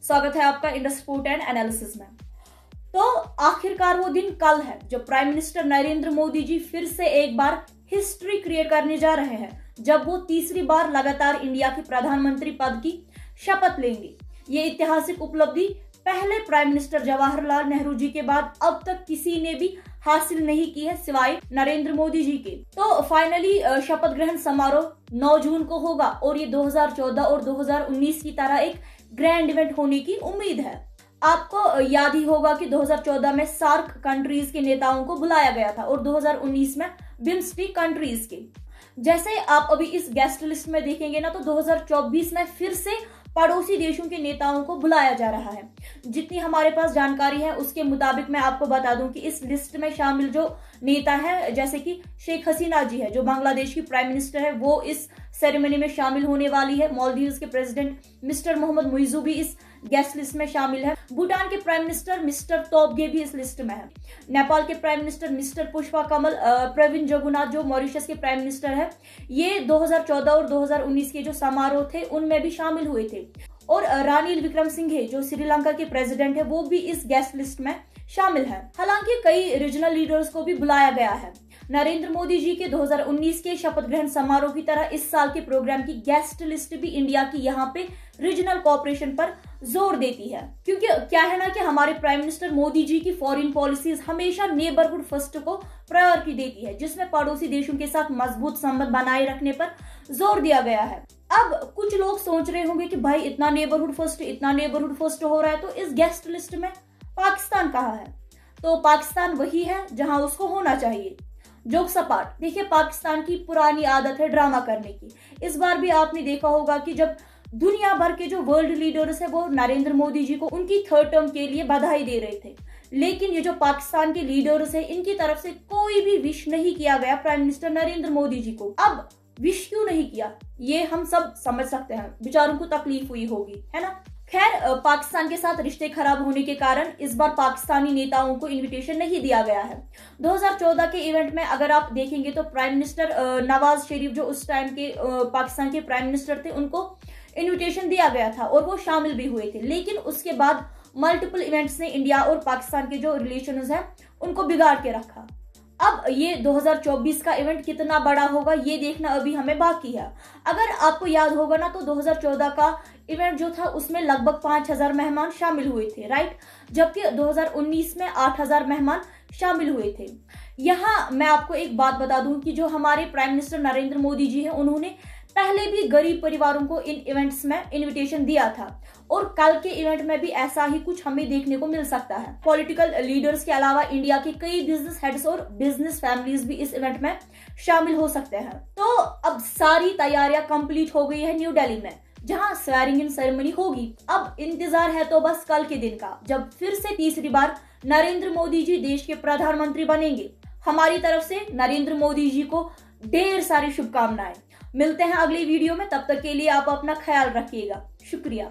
स्वागत है आपका इंडस स्पोर्ट एंड एनालिसिस में। तो आखिरकार वो दिन कल है जब प्राइम मिनिस्टर नरेंद्र मोदी जी फिर से एक बार हिस्ट्री क्रिएट करने जा रहे हैं, जब वो तीसरी बार लगातार इंडिया के प्रधानमंत्री पद की शपथ लेंगे। ये ऐतिहासिक उपलब्धि पहले प्राइम मिनिस्टर जवाहरलाल नेहरू जी के बाद अब तक किसी ने भी हासिल नहीं की है सिवाय नरेंद्र मोदी जी के। तो फाइनली शपथ ग्रहण समारोह 9 जून को होगा और ये 2014 और 2019 की तरह एक ग्रैंड इवेंट होने की उम्मीद है। आपको याद ही होगा कि 2014 में सार्क कंट्रीज के नेताओं को बुलाया गया था और 2019 में बिम्स्टेक कंट्रीज के। जैसे आप अभी इस गेस्ट लिस्ट में देखेंगे ना, तो 2024 में फिर से पड़ोसी देशों के नेताओं को बुलाया जा रहा है। जितनी हमारे पास जानकारी है उसके मुताबिक मैं आपको बता दूं कि इस लिस्ट में शामिल जो नेता है, जैसे कि शेख हसीना जी है जो बांग्लादेश की प्राइम मिनिस्टर है, वो इस सेरेमनी में शामिल होने वाली है। मालदीव्स के प्रेसिडेंट मिस्टर मोहम्मद मुइजू भी इस गेस्ट लिस्ट में शामिल है। भूटान के प्राइम मिनिस्टर मिस्टर तोबगे भी इस लिस्ट में है। नेपाल के प्राइम मिनिस्टर मिस्टर पुष्पा कमल प्रवीण जगन्नाथ जो मॉरिशस के प्राइम मिनिस्टर है, ये 2014 और 2019 के जो समारोह थे उनमें भी शामिल हुए थे। और रानिल विक्रमसिंघे जो श्रीलंका के प्रेसिडेंट है, वो भी इस गेस्ट लिस्ट में शामिल है। हालांकि कई रीजनल लीडर्स को भी बुलाया गया है। नरेंद्र मोदी जी के 2019 के शपथ ग्रहण समारोह की तरह इस साल के प्रोग्राम की गेस्ट लिस्ट भी इंडिया की यहाँ पे रीजनल कोऑपरेशन पर जोर देती है, क्योंकि क्या है ना कि हमारे प्राइम मिनिस्टर मोदी जी की फॉरेन पॉलिसीज हमेशा नेबरहुड फर्स्ट को प्रायोरिटी देती है, जिसमें पड़ोसी देशों के साथ मजबूत संबंध बनाए रखने पर जोर दिया गया है। अब कुछ लोग सोच रहे होंगे कि भाई इतना नेबरहुड फर्स्ट हो रहा है, तो इस गेस्ट लिस्ट में पाकिस्तान कहाँ है? तो पाकिस्तान वही है जहां उसको होना चाहिए। जोक सपाट, देखिए पाकिस्तान की पुरानी आदत है ड्रामा करने की। इस बार भी आपने देखा होगा कि जब दुनिया भर के जो वर्ल्ड लीडर्स है वो नरेंद्र मोदी जी को उनकी थर्ड टर्म के लिए बधाई दे रहे थे, लेकिन ये जो पाकिस्तान के लीडर्स है इनकी तरफ से कोई भी विश नहीं किया गया प्राइम मिनिस्टर नरेंद्र मोदी जी को। अब विश क्यों नहीं किया ये हम सब समझ सकते हैं, बेचारों को तकलीफ हुई होगी, है ना। खैर, पाकिस्तान के साथ रिश्ते खराब होने के कारण इस बार पाकिस्तानी नेताओं को इनविटेशन नहीं दिया गया है। 2014 के इवेंट में अगर आप देखेंगे तो प्राइम मिनिस्टर नवाज शरीफ जो उस टाइम के पाकिस्तान के प्राइम मिनिस्टर थे, उनको इनविटेशन दिया गया था और वो शामिल भी हुए थे। लेकिन उसके बाद मल्टीपल इवेंट्स ने इंडिया और पाकिस्तान के जो रिलेशंस हैं उनको बिगाड़ के रखा। अब ये 2024 का इवेंट कितना बड़ा होगा ये देखना अभी हमें बाकी है। अगर आपको याद होगा ना, तो 2014 का इवेंट जो था उसमें लगभग 5000 मेहमान शामिल हुए थे, राइट, जबकि 2019 में 8000 मेहमान शामिल हुए थे। यहाँ मैं आपको एक बात बता दूं कि जो हमारे प्राइम मिनिस्टर नरेंद्र मोदी जी हैं, उन्होंने पहले भी गरीब परिवारों को इन इवेंट्स में इनविटेशन दिया था और कल के इवेंट में भी ऐसा ही कुछ हमें देखने को मिल सकता है। पॉलिटिकल लीडर्स के अलावा इंडिया के कई बिजनेस हेड्स और बिजनेस फैमिलीज भी इस इवेंट में शामिल हो सकते हैं। तो अब सारी तैयारियां कंप्लीट हो गई है न्यू दिल्ली में, जहां स्वेरिंग इन सेरेमनी होगी। अब इंतजार है तो बस कल के दिन का, जब फिर से तीसरी बार नरेंद्र मोदी जी देश के प्रधानमंत्री बनेंगे। हमारी तरफ से नरेंद्र मोदी जी को ढेर सारी शुभकामनाएं। मिलते हैं अगली वीडियो में, तब तक के लिए आप अपना ख्याल रखिएगा। शुक्रिया।